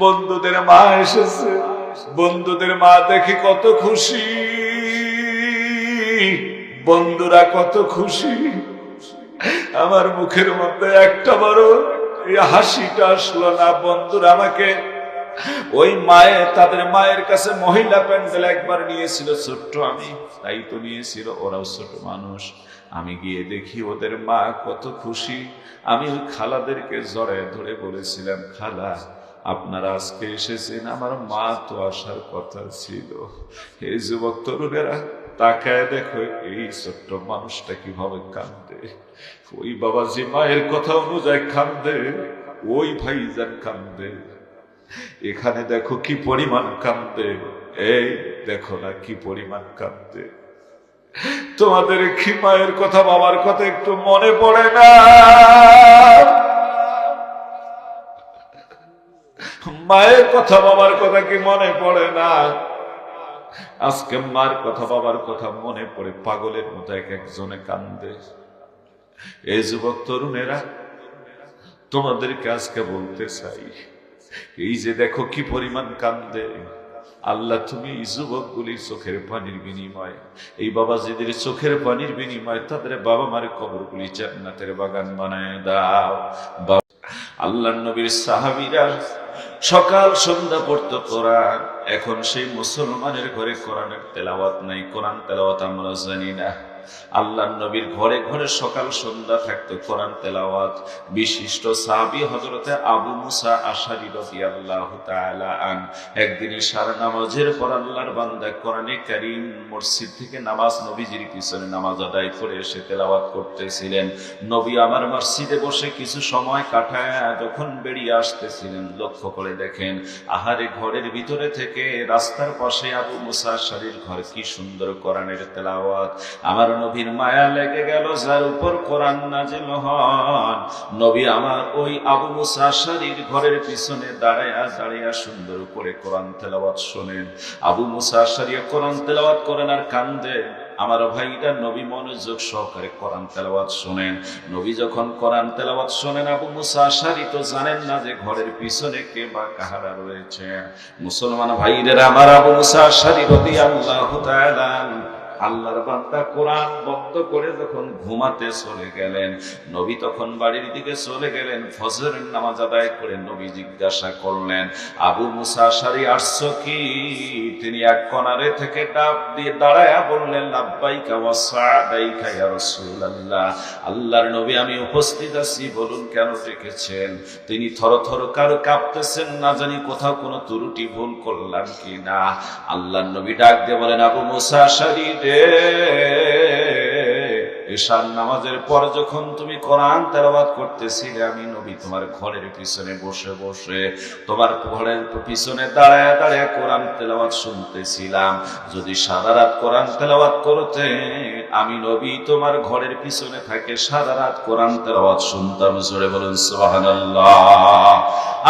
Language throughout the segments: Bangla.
বন্ধুদের মা এসেছে, বন্ধুদের মা দেখে কত খুশি, বন্ধুরা কত খুশি। আমার মুখের মধ্যে একটা বড় হাসিটা আসলো না। বন্ধুরা আমাকে ওই মায়ের, তাদের মায়ের কাছে মহিলা প্যান্ডেল একবার নিয়েছিল, ছোট্ট আমি তাই তো নিয়েছিল, ওরাও ছোট মানুষ। আমি গিয়ে দেখি ওদের মা কত খুশি। আমি ওই খালাদেরকে জড়ায় ধরে বলেছিলাম, খালা আপনারা আজকে এসেছেন, আমার মা তো আসার কথা ছিল। এই যুবক তরুণেরা তাকায় দেখো এই ছোট্ট মানুষটা কিভাবে কান্দে। ওই বাবাজি মায়ের কথা অনুযায়ী কান্দে, ওই ভাইজান কান্দে। এখানে দেখো কি পরিমাণ কান্দে, এই দেখো না কি পরিমাণ কান্দে। তোমাদের কি মায়ের কথা বাবার কথা একটু মনে পড়ে না? মায়ের কথা বাবার কথা কি মনে পড়ে না? আজকে মার কথা বাবার কথা মনে পড়ে পাগলের মতো এক একজনে কান্দে। এই যুবক তরুণেরা তোমাদেরকে আজকে বলতে চাই, এই যে দেখো কি পরিমাণ কান্দে। আল্লাহ তুমি এই যুবকগুলির চোখের পানির বিনিময়, এই বাবাজিদের চোখের পানির বিনিময় তাদের বাবা মার কবরগুলি জান্নাতের বাগান বানায় দাও। আল্লাহর নবীর সাহাবীরা সকাল সন্ধ্যা পড়তো কোরআন। এখন সেই মুসলমানের ঘরে কোরআনের তেলাওয়াত নাই, কোরআন তেলাওয়াত আমরা জানি না। আল্লাহর নবীর ঘরে ঘরে সকাল সন্ধ্যা থাকতো কোরআন তেলাওয়াত। বিশিষ্ট সাহাবী হযরতে আবু মুসা আশআরী রাদিয়াল্লাহু তাআলা আন একদিন ইশার নামাজের পর আল্লাহর বান্দা কোরআনে কারীম মসজিদ থেকে নামাজ নবীজির পিছনে নামাজ আদায় করে এসে তেলাওয়াত করতেছিলেন। নবী আমার মসজিদে বসে কিছু সময় কাটায় যখন বেরিয়ে আসতেছিলেন, লক্ষ্য করে দেখেন আহারে ঘরের ভিতরে থেকে রাস্তার পাশে আবু মুসা আশআরীর ঘর, কি সুন্দর কোরআনের তেলাওয়াত। আমার নবীর মায়া লেগে গেল, যার উপর কোরআন নাযিল হন। নবী আমার ওই আবু মুসা আশআরীর ঘরের পিছনে দাঁড়ায়া দাঁড়ায়া সুন্দর করে কোরআন তেলাওয়াত শোনেন। আবু মুসা আশআরী কোরআন তেলাওয়াত করেন আর কান্দে। আমার ভাইরা নবী মনোযোগ সহকারে কোরআন তেলাওয়াত শোনেন। নবী যখন কোরআন তেলাওয়াত শোনেন, আবু মুসা আশআরী তো জানেন না যে ঘরের পিছনে কে বা কাহারা রয়েছে। মুসলমান ভাইরা আমার আবু মুসা আশআরী রাদিয়াল্লাহু তাআলা আল্লাহর বান্দা কোরআন বন্ধ করে যখন ঘুমাতে চলে গেলেন, নবী তখন বাড়ির দিকে চলে গেলেন। ফজরের নামাজ আদায় করে নবী জিজ্ঞাসা করলেন, আবু মুসা আশআরী আসছো কি? তিনি এক কোণারে থেকে ডাব দিয়ে দাঁড়ায়া বললেন, লাব্বাইকা ওয়া সা'দাইকা ইয়া রাসূলুল্লাহ। আল্লাহর নবী আমি উপস্থিত আছি, বলুন কেন ডেকেছেন? তিনি থরথর কাঁপতেছেন, না জানি কোথাও কোনো ত্রুটি ভুল করলাম কিনা। আল্লাহর নবী ডাক দিয়ে বলেন, আবু মুসা আশআরী ঈশার নামাজের পর যখন তুমি কোরআন তেলাওয়াত করতেছিলে, আমি নবী তোমার ঘরের পিছনে বসে বসে, তোমার ঘরের পিছনে দাঁড়ায় দাঁড়ায় কোরআন তেলাওয়াত শুনতেছিলাম। যদি সারা রাত কোরআন তেলাওয়াত করতে, আমি নবী তোমার ঘরের পিছনে থাকে সারা রাত কোরআন তেলাওয়াত শুনতাম। জোরে বলুন সুবহানাল্লাহ।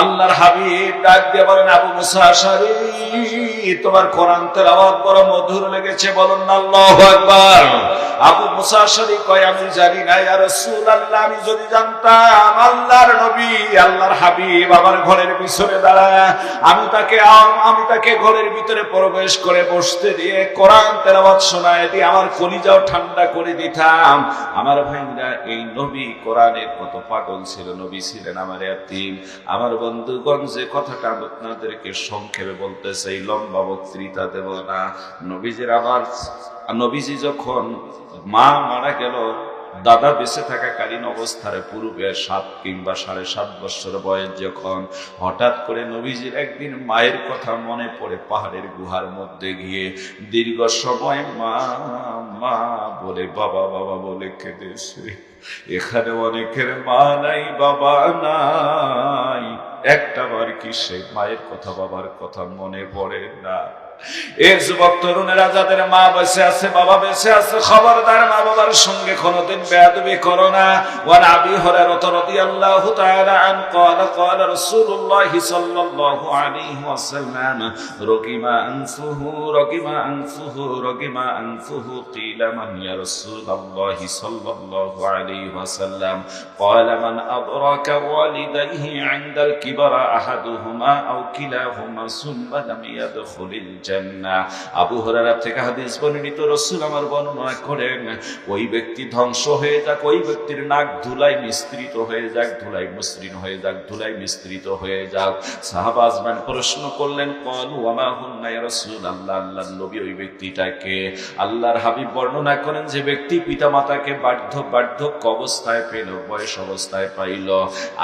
আল্লাহর হাবিব ডাক দিয়ে বলেন, আবু মুসা আশআরী তোমার কোরআন তেলাওয়াত বড় মধুর লেগেছে, বলুন না আল্লাহু আকবার। আবু মুসা আশআরী কয়, আমি জানি না ইয়া রাসূলুল্লাহ, আমি যদি জানতাম আল্লাহর নবী আল্লাহর হাবিব আমার ঘরের পিছনে দাঁড়ায়, আমি তাকে ঘরের ভিতরে প্রবেশ করে বসতে দিয়ে কোরআন তেলাওয়াত শোনায় দিয়ে আমার কলিজাও ঠান্ডা করে দিতাম। আমার ভাইরা এই নবী কোরআনের কত পাগল ছিল। নবী ছিলেন আমার ইয়াতীম। আমার বন্ধুগণ, যে কথাটা আপনাদেরকে সংক্ষেপে বলতে চাই, লম্বা বক্তৃতা দেব না। নবীজি যখন মা মারা গেল, দাদা বেঁচে থাকাকালীন অবস্থার পূর্বে 7 কিংবা 7.5 বছর বয়স যখন, হঠাৎ করে নবীজির একদিন মায়ের কথা মনে পড়ে পাহাড়ের গুহার মধ্যে গিয়ে দীর্ঘ সময় মা মা বলে, বাবা বাবা বলে কেঁদেছে। এখানে অনেকের মা নাই, বাবা নাই, একটা বার কি সেই মায়ের কথা বাবার কথা মনে পড়ে না? এই যুবক তরুণেরা যাদের মা বেঁচে আছে, বাবা বেঁচে আছে, খবরদার মা বাবার সঙ্গে কোনোদিন বেয়াদবি করো না। ওয়া আবি হুরায়রা রাদিয়াল্লাহু তাআলা আন ক্বালা ক্বালা রাসূলুল্লাহ সাল্লাল্লাহু আলাইহি ওয়াসাল্লাম রকিমা আনফুহু রকিমা আনফুহু রকিমা আনফুহু কিলা মান ইয়া রাসূলুল্লাহ সাল্লাল্লাহু আলাইহি ওয়াসাল্লাম ক্বালা মান আদরাকা ওয়ালিদাইহি ইনদাল কিবরা আহাদুহুমা আও কিলাহুমা সুম্মা লাম ইয়াদখুলিল জান্নাহ। আবু হুরায়রা থেকে হাদিস বর্ণিত, রাসূল আমার বর্ণনা করেন, ওই ব্যক্তি ধ্বংস হয়ে যাক, ওই ব্যক্তির নাক ধুলায় মিশ্রিত হয়ে যাক, ধুলায় মসৃণ হয়ে যাক, ধুলায় মিশ্রিত হয়ে যাক। সাহাবা আজমান প্রশ্ন করলেন, ক্বালু ওয়া মা হুন্না ইয়া রাসূলুল্লাহ, আল্লাহর নবী ওই ব্যক্তিটাকে? আল্লাহর হাবিব বর্ণনা করেন, যে ব্যক্তি পিতামাতাকে বার্ধক্য অবস্থায় পেল, বয়স অবস্থায় পাইল,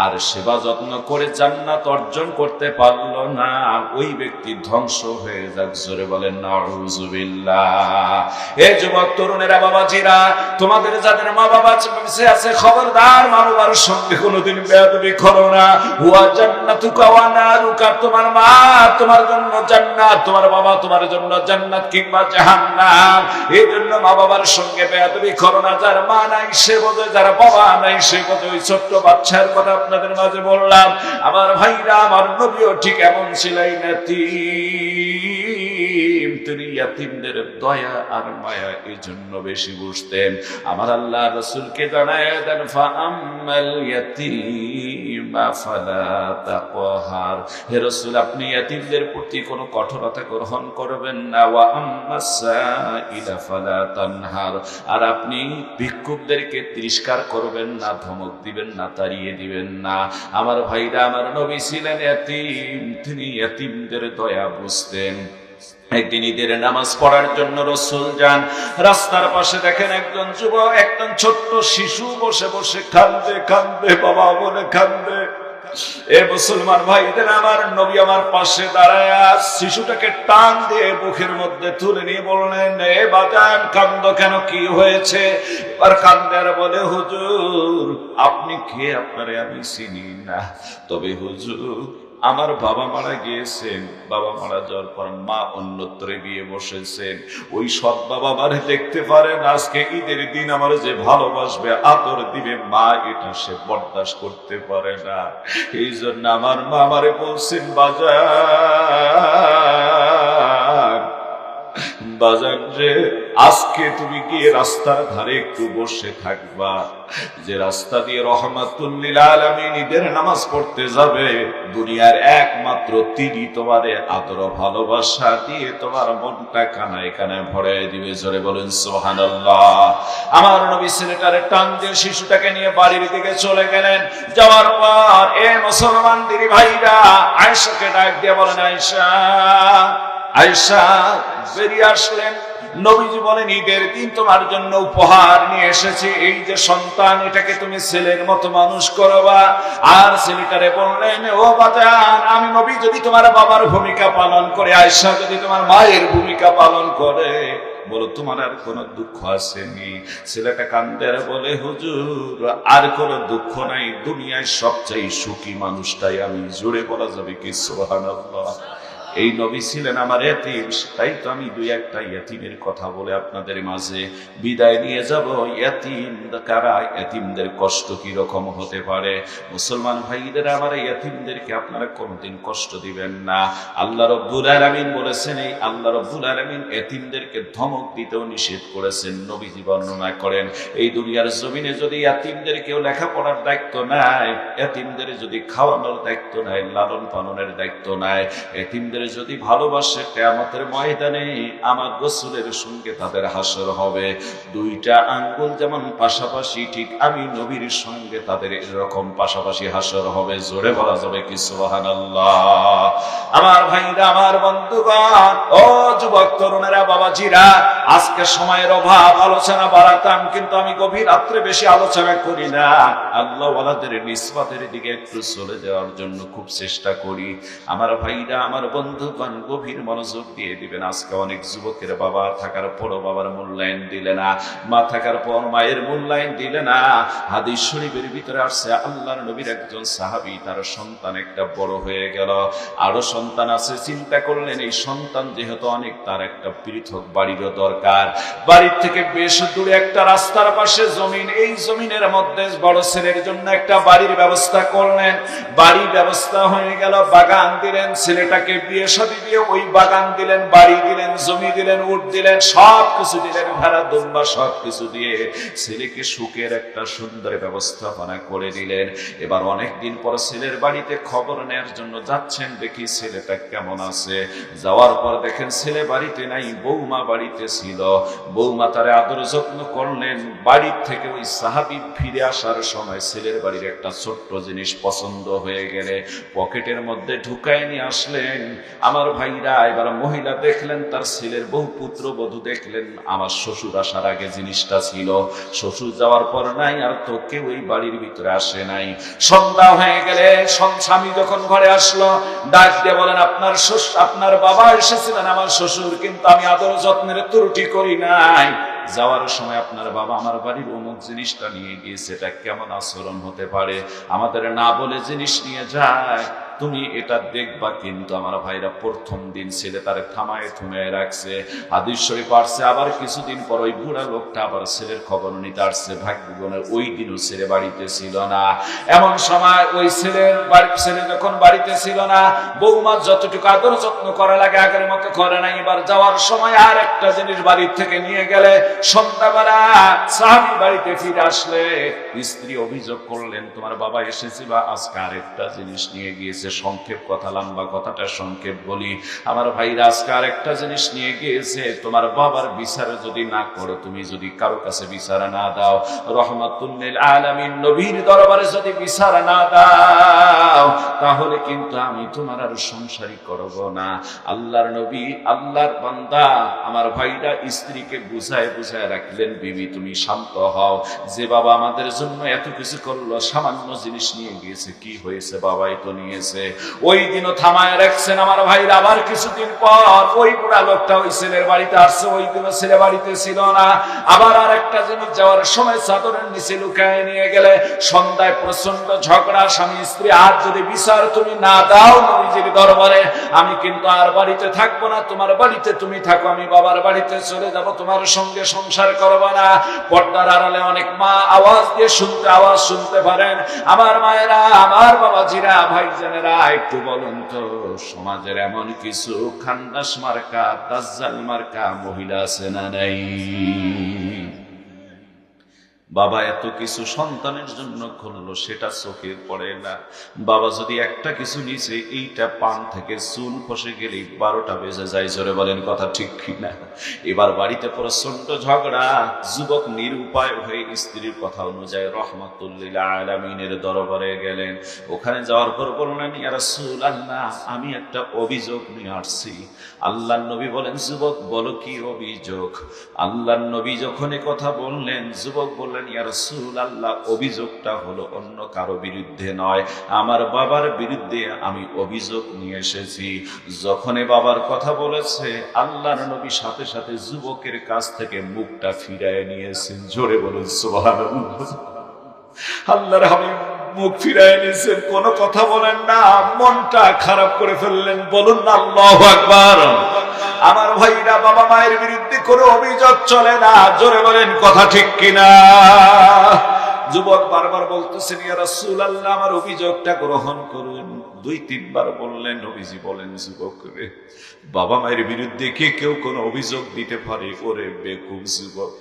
আর সেবা যত্ন করে জান্নাত অর্জন করতে পারল না, ওই ব্যক্তি ধ্বংস হয়ে যাক। জোরে বলেন নাউযুবিল্লাহ। এ যুবক তরুণেরা, বাবাজিরা, তোমাদের যাদের মা বাবা বেঁচে আছে, খবরদার মা বাবার সঙ্গে কোনোদিন বেয়াদবি করো না। হুয়া জান্নাতুকা ওয়া নারুকা, তোমার মা তোমার জন্য জান্নাত, তোমার বাবা তোমার জন্য জান্নাত কিংবা জাহান্নাম। এই জন্য মা বাবার সঙ্গে বেয়াদবি করো না। যার মা নাই সে বোঝে, যার বাবা নাই সে বোঝে। ওই ছোট্ট বাচ্চার কথা আপনাদের মাঝে বললাম। আমার ভাইরা, আমার নবীও ঠিক এমন ছিলেন, তিনি ইয়াতীমদের দয়া আর মায়া এই জন্য বেশি বুঝতেন। আমার আল্লাহ রাসূলকে জানায় দেন, ফাআম্মাল ইয়াতীমা ফালা তাকহার, হে রাসূল আপনি ইয়াতীমদের প্রতি কোনো কঠোরতা গ্রহণ করবেন না। ওয়া আম্মাস সাইলা ফালা তানহার, আর আপনি ভিক্ষুকদেরকে তিরস্কার করবেন না, ধমক দিবেন না, তাড়িয়ে দিবেন না। আমার ভাইরা, আমার নবী ছিলেন ইয়াতীম, তিনি ইয়াতীমদের দয়া বুঝতেন। একদিন ঈদের নামাজ পড়ার জন্য রাসূল যান, রাস্তার পাশে দেখেন একজন যুবক, একজন ছোট্ট শিশু বসে বসে কাঁদে, কাঁদে বাবা বলে কাঁদে। এ মুসলমান ভাইদের, আমার নবী আমার পাশে দাঁড়ায় শিশুটাকে টান দিয়ে বুকের মধ্যে তুলে নিয়ে বললেন, এ বাজান কান্দো কেন, কি হয়েছে? এবার কান্দে আর বলে, হুজুর আপনি কে? আপনারে আমি চিনি না, তবে হুজুর আমার বাবা মারা গিয়েছেন, বাবা মারা যাওয়ার পর মা অন্যত্রে বিয়ে বসেছেন। ওই সৎ বাবা মারে দেখতে পারেন, আজকে ঈদের দিন আমার যে ভালোবাসবে, আদর দিবে, মা এটা সে বরদাস্ত করতে পারে না। এই জন্য আমার মা আমারে বলছেন, বাজার রে, আজকে তুমি গিয়ে রাস্তার ধারে একটু বসে থাকবা। যে রাস্তা দিয়ে রহমাতুল লিল আলামিন ঈদের নামাজ পড়তে যাবে, দুনিয়ার একমাত্র তিনি তোমারে আদর ভালোবাসা দিয়ে তোমার মনটা কানায় কানায় ভরায় দিবে। জোরে বলেন সুবহানাল্লাহ। আমার নবী ছেলেটারে টান দিয়ে শিশুটাকে নিয়ে বাড়ির দিকে চলে গেলেন। যাওয়ার পর এ মুসলমান দিদি ভাইরা, আয়েশাকে ডাক দিয়ে বলেন, আয়েশা, আয়েশা বেরিয়ে আসলেন। নবীজি বলেন, ঈদের দিন তোমার জন্য উপহার নিয়ে এসেছি, এই যে সন্তান, এটাকে তুমি ছেলের মতো মানুষ করবা। আর ছেলেটারে বললেন, ও বাজান, আমি নবী যদি তোমার বাবার ভূমিকা পালন করে, আয়েশা যদি তোমার মায়ের ভূমিকা পালন করে, বলো তোমার আর কোন দুঃখ আসেনি? ছেলেটা কান্দে আর বলে, হুজুর আর কোন দুঃখ নাই, দুনিয়ায় সবচেয়ে সুখী মানুষটাই আমি। জোরে বলা যাবে কি সুবহানাল্লাহ। এই নবী ছিলেন আমার এতিম, তাই তো আমি দুই একটা এতিমের কথা বলে আপনাদের মাঝে বিদায় নিয়ে যাব। এতিম কারা, এতিমদের কষ্ট কি রকম হতে পারে? মুসলমান ভাইদের, আমার এতিমদেরকে আপনারা কোনদিন কষ্ট দিবেন না। আল্লাহ রাব্বুল আলামিন বলেছেন, এই আল্লাহ রাব্বুল আলামিন এতিমদেরকে ধমক দিতেও নিষেধ করেছেন। নবীজি বর্ণনা করেন, এই দুনিয়ার জমিনে যদি এতিমদের কেউ লেখাপড়ার দায়িত্ব নেয়, এতিমদের যদি খাওয়ানোর দায়িত্ব নেয়, লালন পালনের দায়িত্ব নেয়, এতিমদের যদি ভালোবাসে, কিয়ামতের ময়দানে আমার রাসূলের সঙ্গে তাদের হাসর হবে। দুইটা আঙ্গুল যেমন পাশাপাশি, ঠিক আমি নবীর সঙ্গে তাদের এরকম পাশাপাশি হাসর হবে। জোরে বলা যাবে কি সুবহানাল্লাহ। আমার ভাইরা, আমার বন্ধুগণ, ও যুবক তরুণেরা, বাবাজিরা, আজকে সময়ের অভাব, আলোচনা বাড়াতাম, কিন্তু আমি গভীর রাত্রে বেশি আলোচনা করি না। আল্লাহ ওয়ালাদের নিসবতের দিকে একটু চলে যাওয়ার জন্য খুব চেষ্টা করি। আমার ভাইরা, আমার বন্ধু বন্ধুগণ গভীর মনোযোগ দিয়ে দিবেন। আজকে অনেক যুবকের বাবা থাকার পরও বাবার মূল্যায়ন দিলে না, মা থাকার পর মায়ের মূল্যায়ন দিলে না। হাদিস শরীফের ভিতরে আসছে আল্লাহর নবীর একজন সাহাবী, তার সন্তান একটা বড় হয়ে গেল, আরো সন্তান আছে। চিন্তা করলেন এই সন্তান যেহেতু অনেক, তার একটা পৃথক বাড়িরও দরকার। বাড়ির থেকে বেশ দূরে একটা রাস্তার পাশে জমিন, এই জমিনের মধ্যে বড় ছেলের জন্য একটা বাড়ির ব্যবস্থা করলেন। বাড়ি ব্যবস্থা হয়ে গেল, বাগান দিলেন, ছেলেটাকে বিয়ে শাদী দিয়ে ওই বাগান দিলেন, বাড়ি দিলেন, জমি দিলেন, উট দিলেন, সব কিছু দিলেন, ভেড়া দুম্বা সব কিছু দিয়ে ছেলেকে সুখের একটা সুন্দর ব্যবস্থাপনা করে দিলেন। এবার অনেকদিন পর ছেলের বাড়িতে খবর নেওয়ার জন্য যাচ্ছেন, দেখি ছেলেটা কেমন আছে। যাওয়ার পর দেখেন ছেলে বাড়িতে নাই, বৌমা বাড়িতে ছিল। বৌমা তারে আদর যত্ন করলেন। বাড়ির থেকে ওই সাহাবী ফিরে আসার সময় ছেলের বাড়ির একটা ছোট্ট জিনিস পছন্দ হয়ে গেলে পকেটের মধ্যে ঢুকায় নিয়ে আসলেন। আমার ভাইরা, এবার মহিলা দেখলেন, তার ছেলের বহু পুত্র বধূ দেখলেন, আমার শ্বশুর আসার আগে জিনিসটা ছিল, শ্বশুর যাওয়ার পর নাই, আর তো কেউ এই বাড়ির ভিতরে আসে নাই। সন্ধ্যা হয়ে গেলে স্বামী যখন ঘরে আসলো, ডাক দিয়ে বলেন, আপনার বাবা এসেছিলেন আমার শ্বশুর, কিন্তু আমি আদর যত্নের ত্রুটি করি নাই। যাওয়ার সময় আপনার বাবা আমার বাড়ির অমুক জিনিসটা নিয়ে গিয়েছে, এটা কেমন আচরণ হতে পারে, আমাদের না বলে জিনিস নিয়ে যায়, তুমি এটা দেখবা। কিন্তু আমার ভাইরা, প্রথম দিন ছেলে তারে থামায় থুমায় রাখছে। হাদিস শরীফ আসছে, আবার কিছুদিন পর ওই বুড়া লোকটা আবার ছেলের খবর নিতে আসছে। ভাগ্যগুণের ওই দিনও ছেলে বাড়িতে ছিল না। এমন সময় ওই ছেলে যখন বাড়িতে ছিল না, বৌমা যতটুকু আদর যত্ন করা লাগে আগের মতো করে নাই। এবার যাওয়ার সময় আর একটা জিনিস বাড়ির থেকে নিয়ে গেলে, সন্ধ্যাবেলা সাহাবী বাড়িতে ফিরে আসলে স্ত্রী অভিযোগ করলেন, তোমার বাবা এসেছিল, আজকে আরেকটা জিনিস নিয়ে গিয়েছে। সংক্ষেপ কথা, লম্বা কথাটা সংক্ষেপ বলি। আমার ভাইরা, আজকে আরেকটা জিনিস নিয়ে গিয়েছে, তোমার বাবার বিচার যদি না করো, তুমি যদি কারো কাছে বিচার না দাও, রহমাতুল লিল আলামিন নবীর দরবারে যদি বিচার না দাও, তাহলে কিন্তু আমি তোমার আর সংসারই করব না। আল্লাহর নবী, আল্লাহর বান্দা আমার ভাইরা স্ত্রীকে বুঝায় রাখলেন, বিবি তুমি শান্ত হও, যে বাবা আমাদের জন্য এত কিছু করলো, সামান্য জিনিস নিয়ে গিয়েছে, কি হয়েছে, বাবাই তো নিয়েছে। ওই দিনও থামায় রাখছেন। আমার ভাইরা, আবার কিছুদিন পর ওই বুড়া লোকটা ওই ছেলের বাড়িতে আসছে, ওই দিনও ছেলে বাড়িতে ছিল না। আবার আর একটা জিনিস যাওয়ার সময় চাদরের নিচে লুকায় নিয়ে গেলে, সন্ধ্যায় প্রচন্ড ঝগড়া, স্বামী স্ত্রী, আজ যদি বিচার তুমি না দাও নবীজির দরবারে, আমি কিন্তু আর বাড়িতে থাকবো না, তোমার বাড়িতে তুমি থাকো, আমি বাবার বাড়িতে চলে যাব, তোমার সঙ্গে সংসার করবো না। পর্দার আড়ালে অনেক মা আওয়াজ দিয়ে আওয়াজ শুনতে পারেন। আমার মায়েরা, আমার বাবাজিরা, ভাইজানেরা, একটু বলুন তো, সমাজের এমন কিছু খান্দাস মার্কা, দাজ্জাল মার্কা মহিলা আছে না নাই? বাবা এত কিছু সন্তানের জন্য করলো, সেটা চোখে পড়ে না। বাবা যদি একটা কিছু নিচে, এইটা পান থেকে চুল খসে গেলে 12টা বেজে যায়। জোরে বলেন কথা ঠিক কিনা? এবার বাড়িতে প্রচন্ড ঝগড়া। যুবক নিরুপায় হয়ে স্ত্রীর কথা অনুযায়ী রহমাতুল লিল আলামিনের দরবারে গেলেন। ওখানে যাওয়ার পর বললেন, ইয়া রাসূলুল্লাহ, আমি একটা অভিযোগ নিয়ে আসছি। আল্লাহর নবী বলেন, যুবক বলো কি অভিযোগ? আল্লাহর নবী যখন কথা বললেন, যুবক বললেন, ইয়া রাসূলুল্লাহ, অভিযোগটা হলো অন্য কারো বিরুদ্ধে নয়, আমার বাবার বিরুদ্ধে আমি অভিযোগ নিয়ে এসেছি। যখন বাবার কথা বলেছে, আল্লাহর নবী সাথে সাথে যুবকের কাছ থেকে মুখটা ফিরায় নিয়েছেন। জোরে বলুন সুবহানাল্লাহ। আল্লাহর হাবিব মুখ ফিরায় নিয়েছেন, কোনো কথা বলেন না, মনটা খারাপ করে ফেললেন। বলুন না আল্লাহু আকবার। আমার ভাইরা, বাবা মায়ের বিরুদ্ধে কোনো অভিযোগ চলে না। জোরে বলেন কথা ঠিক কিনা? যুবক বারবার বলতেছেন, ইয়া রাসূলুল্লাহ, আমার অভিযোগটা গ্রহণ করুন। 2-3 বার বললেন। নবীজি বলেন, যুবক রে, বাবা মায়ের বিরুদ্ধে কেউ কোনো অভিযোগ দিতে পারে? ওরে বেকুব যুবক,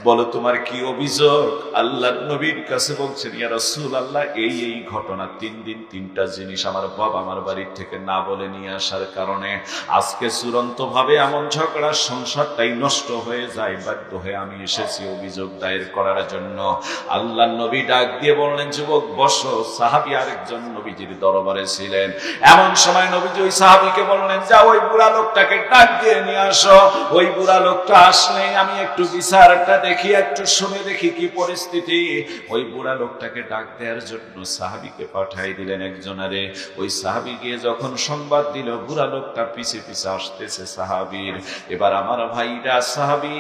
বলো তোমার কি অভিযোগ? আল্লাহর নবীর কাছে বলছেন, ইয়া রাসূলুল্লাহ, এই ঘটনা, 3 দিন 3টা জিনিস আমার বাবা আমার বাড়ির থেকে না বলে নিয়ে আসার কারণে আজকে চূড়ান্ত ভাবে এমন ঝগড়া, সংসারটাই নষ্ট হয়ে যায়। বাধ্য হয়ে আমি এসেছি অভিযোগ দায়ের করার জন্য। আল্লাহর নবী ডাক দিয়ে বললেন, যুবক বসো। সাহাবী আরেকজন নবীজির দরবারে ছিলেন। এমন সময় নবীজি ওই সাহাবীকে বললেন, যা ওই বুড়া লোকটাকে ডাক দিয়ে নিয়ে আসো। ওই বুড়া লোকটা আসলেই আমি একটু বিচার বিচারটা দেখি, একটু শুনে দেখি কি পরিস্থিতি। ওই বুড়া লোকটাকে ডাক দেওয়ার জন্য সাহাবীকে পাঠাই দিলেন একজনারে। ওই সাহাবী গিয়ে যখন সংবাদ দিল বুড়া লোকটা পিছে পিছে আসতেছে সাহাবীর, এবার আমার ভাইরা সাহাবী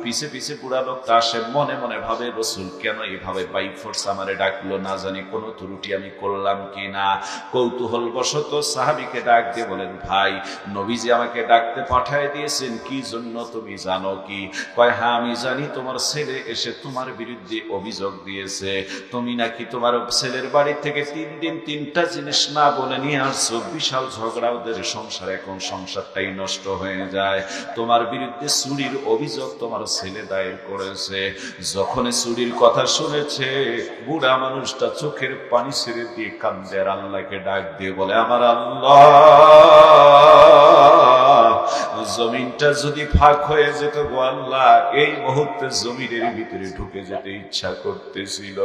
পিছে পিছে বুড়া লোকটা আসে, মনে মনে ভাবে রাসূল কেন এইভাবে বাই ফোর্স আমারে ডাকলো, না জানি কোনো ত্রুটি আমি করলাম কিনা। কৌতূহল বশত সাহাবীকে ডাক দিয়ে বলেন, ভাই নবীজি আমাকে ডাকতে পাঠায় দিয়েছেন, কি জন্য তুমি জানো কি? কয় হ্যাঁ আমি জানি, তোমার ছেলে এসে তোমার বিরুদ্ধে অভিযোগ দিয়েছে, তুমি নাকি তোমার ছেলের বাড়ি থেকে 3 দিন 3টা জিনিস না বলে নিয়ে আসছো, বিশাল ঝগড়া ওদের সংসার, এখন সংসারটাই নষ্ট হয়ে যায়। তোমার বিরুদ্ধে চুরির অভিযোগ তোমার ছেলে দায়ের করেছে। যখন চুরির কথা শুনেছে বুড়া মানুষটা চোখের পানি ছেড়ে দিয়ে কান্দে আর আল্লাহকে ডাক দিয়ে বলে, আমার আল্লাহ, জমিনটা যদি ফাঁক হয়ে যেত গো আল্লাহ, এই মুহূর্তে জমিনের ভিতরে ঢুকে যেতে ইচ্ছা করতেছিল।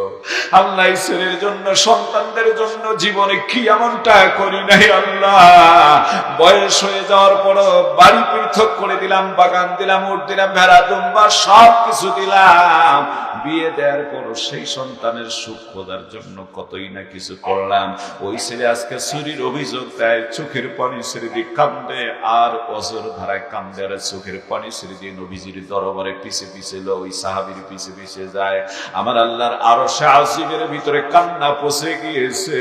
আল্লাহ ছেলের জন্য, সন্তানদের জন্য জীবনে কি এমনটা করি নাই আল্লাহ। বয়স হয়ে যাওয়ার পর বাড়ি পৃথক করে দিলাম, বাগান দিলাম, উট দিলাম, ভেড়া দুম্বা সব কিছু দিলাম। বিয়ে দেওয়ার পর সেই সন্তানের সুখ খোঁজার জন্য কতই না কিছু করলাম। ওই ছেলে আজকে চুরির অভিযোগ দেয়, চোখের পানি ছেড়ে দিয়ে কান্দে আর অজর ধারায় কান্দে আর চোখের পানি ছেড়ে দিয়ে নবীজির দরবারে পিছে পিছে ওই সাহাবীর পিছে পিছে যায়। আমার আল্লাহর আরশে আজিমের ভিতরে কান্না পৌঁছে গিয়েছে।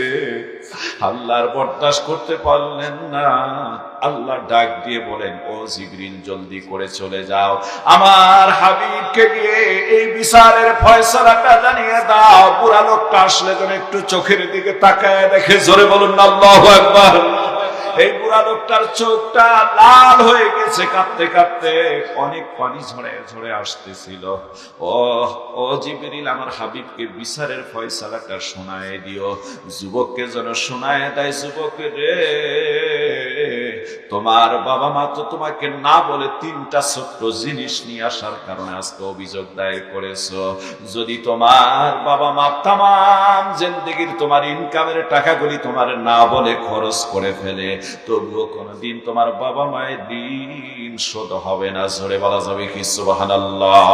আল্লাহর বরদাস্ত করতে পারলেন না। আল্লাহ ডাক দিয়ে বলেন, ও জিবরিল জলদি করে চলে যাও, আমার হাবিবকে গিয়ে এই বিচারের ফয়সালাটা জানিয়ে দাও। বুড়া লোকটা আসলে যেন একটু চোখের দিকে তাকায় দেখে। জোরে বলুন না আল্লাহু আকবার। এই বুড়া লোকটার চোখটা লাল হয়ে গেছে, কাঁদতে কাঁদতে অনেক পানি ঝরে ঝরে আসতেছিল। ও জিবরিল, আমার হাবিবকে বিচারের ফয়সালাটা শোনায় দিও। যুবককে যেন শোনায় দেয়, যুবক রে, তোমার বাবা মা তো তোমাকে না বলে 3টা ছোট্ট জিনিস নিয়ে আসার কারণে আজকে অভিযোগ দায়ের করেছো। যদি তোমার বাবা মা তামাম জিন্দেগির তোমার ইনকামের টাকাগুলি তোমার না বলে খরচ করে ফেলে, তবুও কোনদিন তোমার বাবা মায়ের ঋণ শোধ হবে না। জোরে বলা যাবে কি সুবহানাল্লাহ।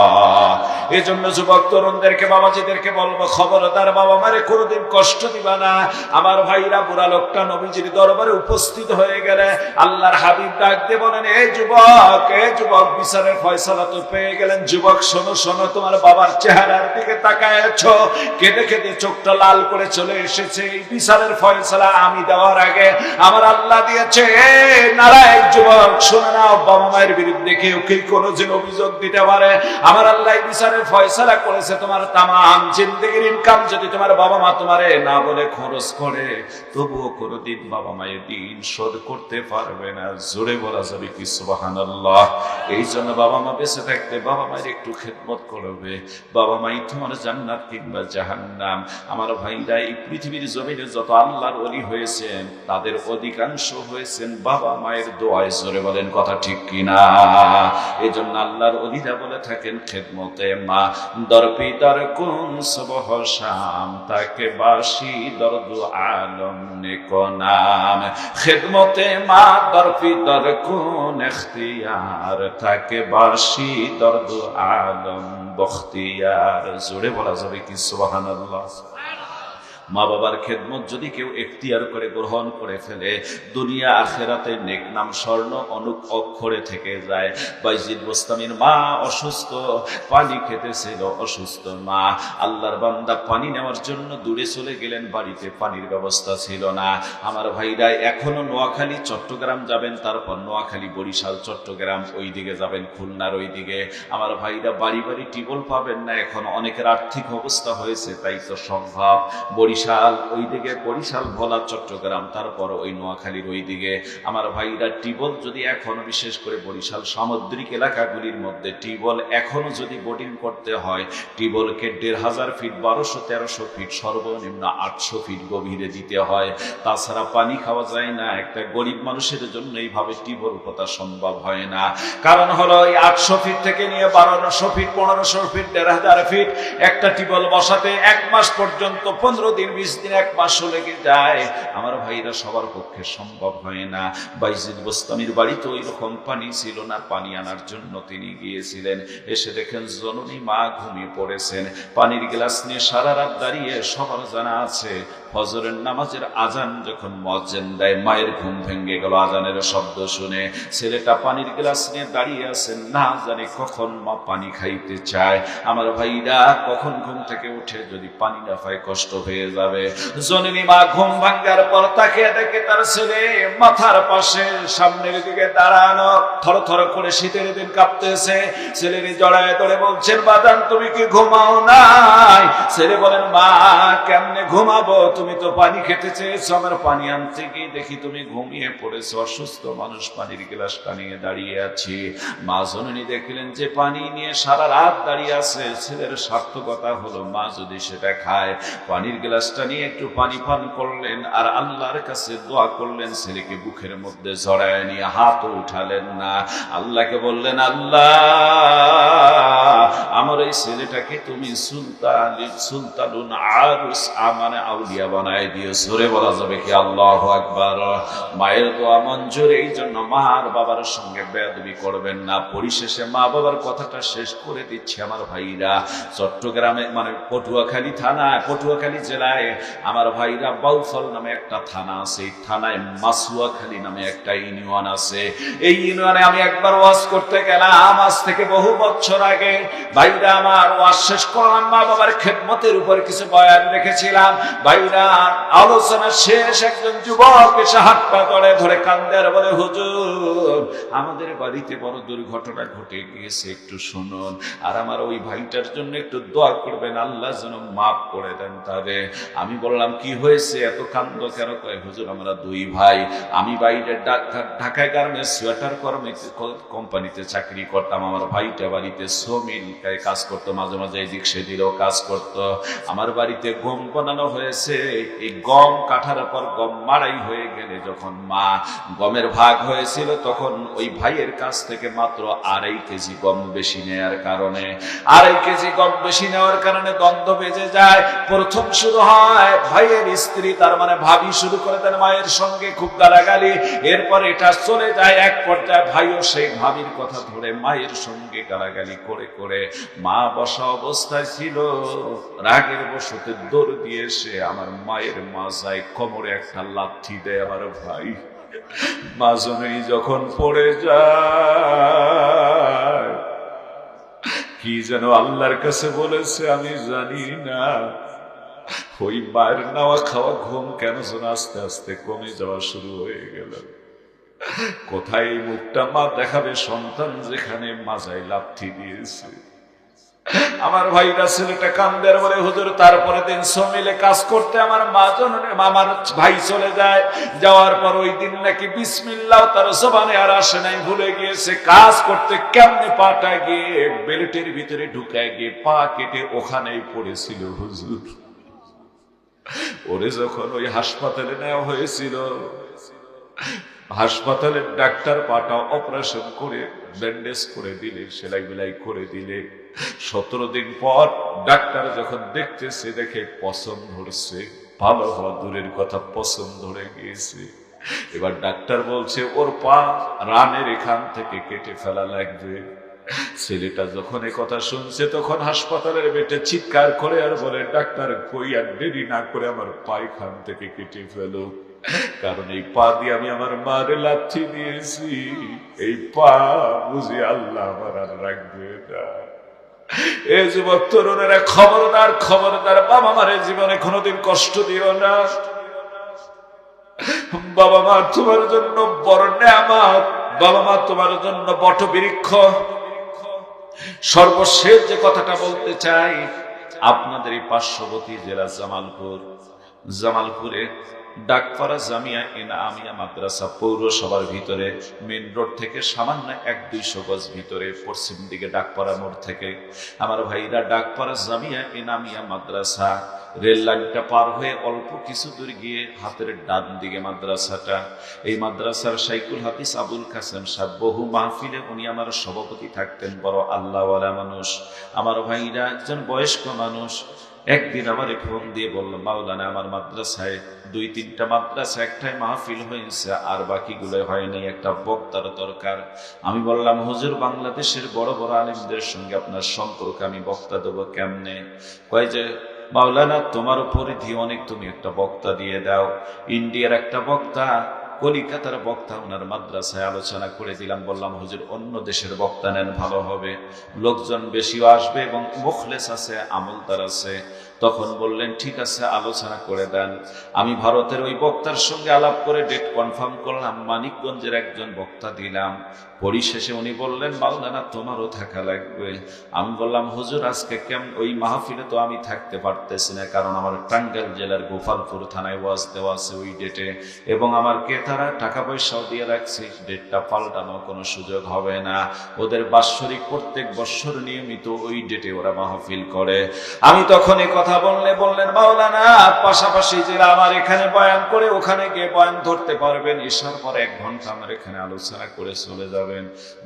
এই জন্য যুবক তরুণদেরকে, বাবাজিদেরকে বলবো, খবরদার বাবা মারে কোনদিন কষ্ট দিবা না। আমার ভাইরা, বুড়া লোকটা নবীজির দরবারে উপস্থিত হয়ে গেলে আল্লাহর হাবিব ডাক দিয়ে বলেন, এই যুবক, বিচারের ফয়সালা তো পেয়ে গেলেন। যুবক শোনো শোনো, তোমার বাবার চেহারার দিকে তাকায় আছো, কেঁদে কেঁদে চোখটা লাল করে চলে এসেছে। এই বিচারের ফয়সালা আমি দেওয়ার আগে আমার আল্লাহ দিয়েছে। নারায়ণ যুবক শুনে নাও, বাবা মায়ের বিরুদ্ধে কেউ কি কোনো দিন অভিযোগ দিতে পারে? আমার আল্লাহ বিচারের ফয়সালা করেছে, তোমার তামাম জিন্দেগির ইনকাম যদি তোমার বাবা মা তোমারে না বলে খরচ করে, তবুও কোনোদিন বাবা মায়ের ঋণ শোধ করতে পারবে না। জোরে বলা যাবে কি সুবহানাল্লাহ। এই জন্য বাবা মা বেঁচে থাকতে বাবা মায়ের একটু খেদমত করবে। বাবা মাই তোমার জান্নাত কিংবা জাহান্নাম। আমার ভাইরা, এই পৃথিবীর জমিনে যত আল্লাহর ওলি হয়েছেন তাদের অধিকাংশ হয়েছেন বাবা মায়ের দোয়ায়। জোরে বলেন কথা ঠিক কিনা? এই জন্য আল্লাহর ওলিরা বলে থাকেন, খেদমতে মা দরপিদার কোন সুবহ শাম, তাকে বাসি দরদু আলম নেকো নাম। খেদমতে মা দরপিদার কোন ইখতিয়ার, তাকে বাসি দরদু আলম বখতিয়ার। জোরে বলা যাবে কি সুবহানাল্লাহ। মা বাবার খেদমত যদি কেউ এখতিয়ার করে গ্রহণ করে ফেলে, দুনিয়া আখেরাতে নেক নাম স্বর্ণ অনুক অক্ষরে থেকে যায়। বাইজিদ বোস্তামির মা অসুস্থ, পানি খেতেছিল, অসুস্থ মা। আল্লাহর বান্দা পানি নেওয়ার জন্য দূরে চলে গেলেন, বাড়িতে পানির ব্যবস্থা ছিল না। আমার ভাইরা, এখনো নোয়াখালী চট্টগ্রাম যাবেন, তারপর নোয়াখালী বরিশাল চট্টগ্রাম ওই দিকে যাবেন, খুলনার ওই দিকে। আমার ভাইরা, বাড়ি বাড়ি টিউবওয়েল পাবেন না। এখন অনেকের আর্থিক অবস্থা হয়েছে, তাই তো সম্ভব বরিশাল ওই দিকে, বরিশাল ভোলা চট্টগ্রাম, তারপর ওই নোয়াখালীর ওই দিকে। আমার ভাইরা, টিউবওয়েল যদি এখনো, বিশেষ করে বরিশাল সামুদ্রিক এলাকাগুলির মধ্যে টিউবওয়েল এখনো যদি বোটিং করতে হয়, টিউবওয়েলকে 1500 ফিট, 1200-1300 ফিট, সর্বনিম্ন 800 ফিট গভীরে দিতে হয়। তাছাড়া পানি খাওয়া যায় না। একটা গরিব মানুষের জন্য এইভাবে টিউবওয়েল পোতা সম্ভব হয় না। কারণ হলো, এই 800 ফিট থেকে নিয়ে 1200 ফিট, 1500 ফিট, 1500 ফিট একটা টিউবওয়েল বসাতে 1 মাস পর্যন্ত, 15 দিন দিন 20 দিন 1 মাসও লেগে যায়। আমার ভাইরা সবার পক্ষে সম্ভব হয় না। বাইজিদ বোস্তামির বাড়িতে ওই রকম পানি ছিল না, পানি আনার জন্য তিনি গিয়েছিলেন। এসে দেখেন জননী মা ঘুমিয়ে পড়েছেন। পানির গ্লাস নিয়ে সারা রাত দাঁড়িয়ে, সবার জানা আছে ফজরের নামাজের আজান যখন মুয়াজ্জিন দেয়, মায়ের ঘুম ভেঙে গেল আজানের শব্দ শুনে। ছেলেটা পানির গ্লাস নিয়ে দাঁড়িয়ে আছেন, না জানে কখন মা পানি খাইতে চায়। আমার ভাইরা কখন ঘুম থেকে উঠে যদি পানি না পায় কষ্ট হয়ে যাবে। জননী মা ঘুম ভাঙার পর তাকে দেখে তার ছেলে মাথার পাশে সামনের দিকে দাঁড়ানো, থরথর করে শীতের দিন কাঁপতেছে। ছেলের জড়ায় ধরে বলছেন, বাদান তুমি কি ঘুমাও নাই? ছেলে বলেন, মা কেমনে ঘুমাবো, তুমি তো পানি খেতে চেয়েছো, আমার পানি আনতে গিয়ে দেখি তুমি ঘুমিয়ে পড়েছো। অসুস্থ মানুষ পানির গ্লাসটা নিয়ে দাঁড়িয়ে আছি। মা জননী দেখলেন যে পানি নিয়ে সারা রাত দাঁড়িয়ে আছে। ছেলের সার্থকতা হলো, মা যদি সেটা খায়। পানির গ্লাসটা নিয়ে একটু পানি পান করলেন আর আল্লাহর কাছে দোয়া করলেন। ছেলেকে বুকের মধ্যে জড়ায় নিয়ে হাতও উঠালেন না, আল্লাহকে বললেন, আল্লাহ আমার এই ছেলেটাকে তুমি সুলতানুন আরুস মানে আউলিয়া বানায় দিও। জোরে বলা যাবে কি আল্লাহু আকবার। মায়ের দোয়া মঞ্জুর। এই জন্য মা আর বাবার সঙ্গে বেয়াদবি করবেন না। পরিশেষে মা বাবার কথাটা শেষ করে দিচ্ছে আমার ভাইরা। চট্টগ্রামে মানে পটুয়াখালী থানায়, পটুয়াখালী জেলায় আমার ভাইরা বাউফল নামে একটা থানা আছে। এই থানায় মাসুয়াখালী নামে একটা ইউনিয়ন আছে। এই ইউনিয়নে আমি একবার ওয়াজ করতে গেলাম, আজ থেকে বহু বছর আগে। ভাইরা আমার ওয়াজ শেষ করলাম, মা বাবার খেদমতের উপর কিছু বয়ান রেখেছিলাম। ভাইরা আলোচনা শেষ, একজন যুবক এসে হাত পা ধরে কান্দে আর বলে, হুজুর আমাদের বাড়িতে বড় দুর্ঘটনা ঘটে গিয়েছে, একটু শুনুন। আর আমার ওই ভাইটার জন্য একটু দোয়া করবেন, আল্লাহ যেন মাফ করে দেন তারে। আমি বললাম, কি হয়েছে, এত কান্দ কেন? কয়, হুজুর আমরা 2 ভাই। আমি বাইরে ঢাকায় গার্মেন্টস সোয়েটার কোম্পানিতে চাকরি করতাম। আমার ভাইটা বাড়িতে শ্রমিক কাজ করতো, মাঝে মাঝে এদিক সেদিকেও কাজ করতো। আমার বাড়িতে গম বানানো হয়েছে। এই গম কাটার পর গম মাড়াই হয়ে গেলে যখন মা গমের ভাগ হয়েছিল, তখন ওই ভাইয়ের কাছ থেকে মাত্র 2.5 কেজি গম বেশি নেওয়ার কারণে 2.5 কেজি গম বেশি নেওয়ার কারণে দ্বন্দ্ব বেজে যায়। প্রথম শুরু হয় ভাইয়ের স্ত্রী, তার মানে ভাবি শুরু করে দেন মায়ের সঙ্গে খুব গালাগালি। এরপর এটা চলে যায় এক পর্যায়ে ভাইও সেই ভাবির কথা ধরে মায়ের সঙ্গে গালাগালি করে করে মা বসা অবস্থায় ছিল, রাগের বশতে দৌড় দিয়ে এসে আমার মায়ের মাজায় কোমরে একটা লাথি দেয় আমার ভাই। মা জননী যখন পড়ে যায়, কি যেন আল্লাহর কাছে বলেছে আমি জানি না। ওই মায়ের নেওয়া খাওয়া ঘুম কেন যেন আস্তে আস্তে কমে যাওয়া শুরু হয়ে গেল। কোথায় এই মুখটা মা দেখাবে সন্তান যেখানে মাজায় লাথি দিয়েছে। আমার ভাইরা ছেলেটা কান্দের বলে, হুজুর তারপরে দিন মিলে কাজ করতে আমার মা জননী আমার ভাই চলে যায়। যাওয়ার পর ওই দিন নাকি বিসমিল্লাহ তার জবানে আর আসে নাই, ভুলে গিয়েছে। কাজ করতে কেমনে পাটা গিয়ে বেল্টের ভিতরে ঢুকায় গিয়ে পা কেটে ওখানেই পড়েছিল হুজুর। ওরে যখন ওই হাসপাতালে নেওয়া হয়েছিল, হাসপাতালের ডাক্তার পাটা অপারেশন করে ব্যান্ডেজ করে দিলে, সেলাই বেলাই করে দিলে। 17 দিন পর ডাক্তার যখন দেখতেছে, দেখে পছন্দ ধরছে, ভালো হওয়া দূরের কথা পছন্দ ধরে গিয়েছে। এবার ডাক্তার বলছে ওর পা রানের এখান থেকে কেটে ফেলা লাগবে। ছেলেটা যখন এ কথা শুনছে, তখন হাসপাতালের বেটে চিৎকার করে আর বলে, ডাক্তার কই আর দেরি না করে আমার পায়খান থেকে কেটে ফেলো, কারণ এই পা দিয়ে আমি আমার মারে লাথি দিয়েছি। এই পা বুঝি আল্লাহ আমার আর রাখবে না। এই যুবক তরুণেরা খবরদার, খবরদার, বাবা মারে জীবনে কোনোদিন কষ্ট দিও না। বাবা মা তোমার জন্য বড় নেয়ামত, বাবা মা তোমার জন্য বটবৃক্ষ। সর্বশেষ যে কথাটা বলতে চাই, আপনাদের এই পার্শ্ববর্তী জেলা জামালপুরে ডাকপাড়া জামিয়া ইনামিয়া মাদ্রাসা পৌরসভার ভিতরে মেন রোড থেকে সামান্য 100-200 গজ ভিতরে পশ্চিম দিকে ডাকপাড়া মোড় থেকে আমার ভাইরা ডাকপাড়া জামিয়া ইনামিয়া মাদ্রাসা রেল লাইনটা পার হয়ে অল্প কিছু দূর গিয়ে হাতের ডান দিকে মাদ্রাসাটা। এই মাদ্রাসার শাইখুল হাদিস আবুল কাসেম সাহেব বহু মাহফিলে উনি আমার সভাপতি থাকতেন, বড় আল্লাহওয়ালা মানুষ। আমার ভাইরা একজন বয়স্ক মানুষ। একদিন আমার ফোন দিয়ে বললো, মাওলানা আমার মাদ্রাসায় 2-3টা মাদ্রাসা একটাই মাহফিল হয়েছে, আর বাকিগুলো হয়নি, একটা বক্তার দরকার। আমি বললাম, হুজুর বাংলাদেশের বড় বড় আলেমদের সঙ্গে আপনার সম্পর্ক, আমি বক্তা দেবো কেমনে? কয় যে মাওলানা তোমার পরিধি অনেক, তুমি একটা বক্তা দিয়ে দাও। ইন্ডিয়ার একটা বক্তা, কলিকাতার বক্তা, ওনার মাদ্রাসায় আলোচনা করে দিলাম। বললাম, হুজুর অন্য দেশের বক্তা নেন, ভালো হবে, লোকজন বেশিও আসবে এবং মুখলেস আছে, আমলদার আছে। তখন বললেন, ঠিক আছে, আলোচনা করে দেন। আমি ভারতের ওই বক্তার সঙ্গে আলাপ করে ডেট কনফার্ম করলাম, মানিকগঞ্জের একজন বক্তা দিলাম। পরিশেষে উনি বললেন, মাওলানা তোমারও থাকা লাগবে। আমি বললাম, হুজুর আজকে কেমন, ওই মাহফিলে তো আমি থাকতে পারতেছি না, কারণ আমার টাঙ্গাইল জেলার গোপালপুর থানায় ওয়াজ দেওয়া আছে ওই ডেটে, এবং আমার ক্রেতারা টাকা পয়সাও দিয়ে রাখছি, ডেটটা পাল্টানো কোনো সুযোগ হবে না। ওদের বাৎসরিক প্রত্যেক বৎসর নিয়মিত ওই ডেটে ওরা মাহফিল করে। আমি তখন এই কথা বললেন, মাওলানা পাশাপাশি জেলা আমার এখানে বয়ান করে ওখানে গিয়ে বয়ান ধরতে পারবেন, এসার পর 1 ঘন্টা আমার এখানে আলোচনা করে চলে যাবেন।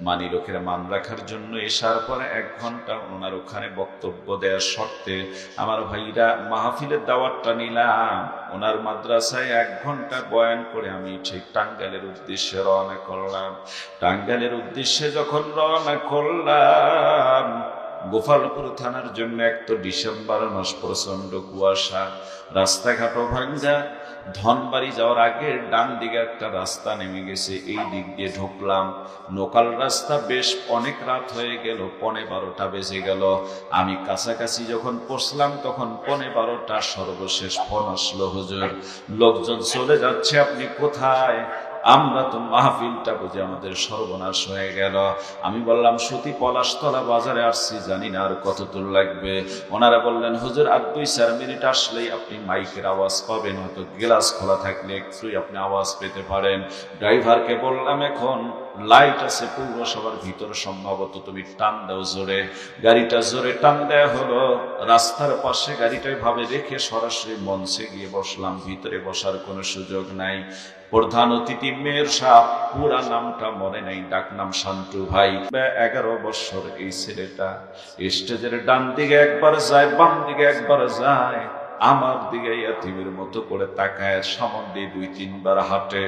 মানি লোকের মান রাখার জন্য এসার পরে 1 ঘন্টা ওনার ওখানে বক্তব্য দেওয়ার শর্তে আমার ভাইরা মাহফিলের দাওয়াতটা নিলাম। ওনার মাদ্রাসায় 1 ঘন্টা বয়ান করে আমি ঠিক টাঙ্গাইলের উদ্দেশ্যে রওনা করলাম। টাঙ্গাইলের উদ্দেশ্যে যখন রওনা করলাম, গোপালপুর থানার জন্য এক তো ডিসেম্বর মাস, প্রচন্ড কুয়াশা, রাস্তাঘাটও ভাঙ্গা। ধনবাড়ি যাওয়ার আগে ডান দিকে একটা রাস্তা নেমে গেছে, এই দিক দিয়ে ঢুকলাম। লোকাল রাস্তা, বেশ অনেক রাত হয়ে গেল, 12:15 বেজে গেল। আমি কাছাকাছি যখন পৌঁছলাম তখন 12:15 সর্বশেষ ফোন আসলো, হুজুর লোকজন চলে যাচ্ছে, আপনি কোথায়? আমরা তো মাহফিলটা বুঝে আমাদের সর্বনাশ হয়ে গেল। আমি বললাম, সতী পলাশতলা বাজারে আসছি, জানি না আর কত দূর লাগবে। ওনারা বললেন, হুজুর আর 2-4 মিনিট আসলেই আপনি মাইকের আওয়াজ পাবেন, হয়তো গ্লাস খোলা থাকলে একটুই আপনি আওয়াজ পেতে পারেন। ড্রাইভারকে বললাম, এখন লাইট আছে পৌরসভার ভিতরে, সম্ভবত তুমি টান দাও জোরে। গাড়িটা জোরে টান দেয়া হলো, রাস্তার পাশে গাড়িটা ভাবে রেখে সরাসরি মঞ্চে গিয়ে বসলাম। ভিতরে বসার কোনো সুযোগ নাই। প্রধান অতিথি মেয়ের সাহেব, পুরা নামটা মনে নেই, ডাক নাম শান্তু ভাই। 11 বছর এই ছেলেটা। স্টেজের ডান দিকে একবার যায়, বাম দিকে একবার যায়, আমার দিকে ইয়াতিমের মতো করে তাকায়, সামন দিয়ে 2-3 বার হাঁটে।